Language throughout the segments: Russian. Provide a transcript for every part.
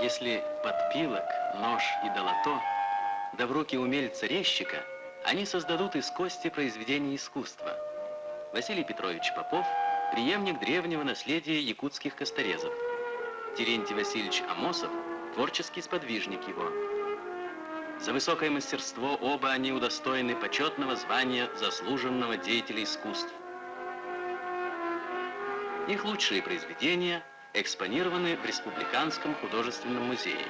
Если подпилок, нож и долото, да в руки умельца-резчика, они создадут из кости произведение искусства. Василий Петрович Попов – преемник древнего наследия якутских косторезов. Терентий Васильевич Амосов – творческий сподвижник его. За высокое мастерство оба они удостоены почетного звания заслуженного деятеля искусств. Их лучшие произведения экспонированы в Республиканском художественном музее.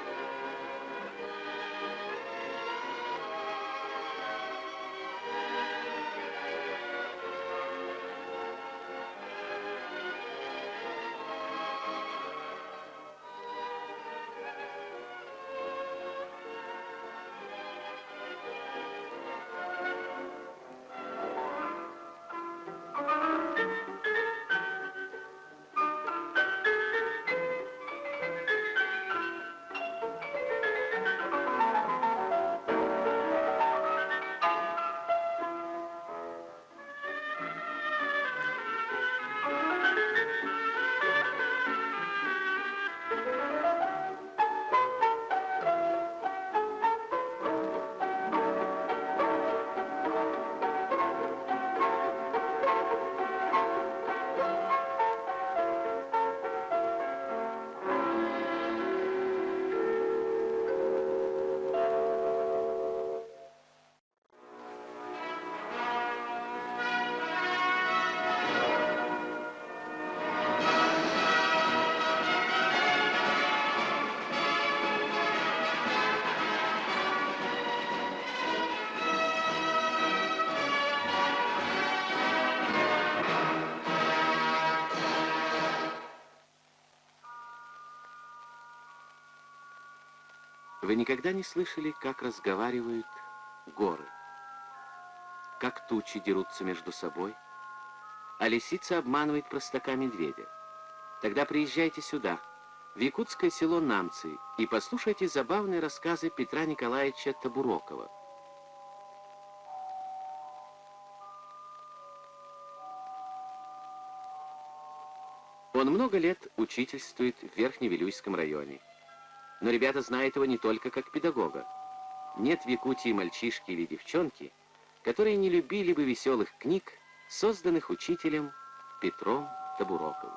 Вы никогда не слышали, как разговаривают горы? Как тучи дерутся между собой? А лисица обманывает простака медведя. Тогда приезжайте сюда, в якутское село Намцы, и послушайте забавные рассказы Петра Николаевича Табурокова. Он много лет учительствует в Верхневилюйском районе. Но ребята знают его не только как педагога. Нет в Якутии мальчишки или девчонки, которые не любили бы веселых книг, созданных учителем Петром Табуроковым.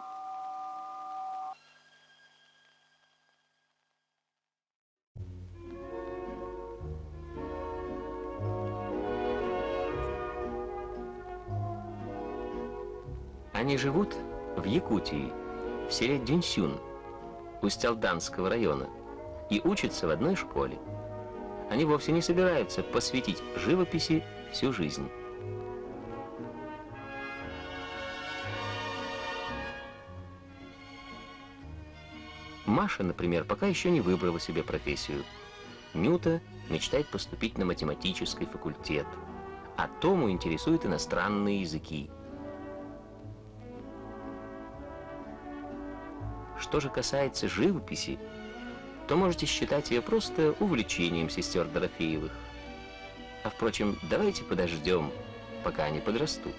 Они живут в Якутии, в селе Дюнсюн, Усть-Алданского района, и учатся в одной школе. Они вовсе не собираются посвятить живописи всю жизнь. Маша, например, пока еще не выбрала себе профессию. Нюта мечтает поступить на математический факультет, а Тому интересуют иностранные языки. Что же касается живописи, то можете считать ее просто увлечением сестер Дорофеевых. А впрочем, давайте подождем, пока они подрастут.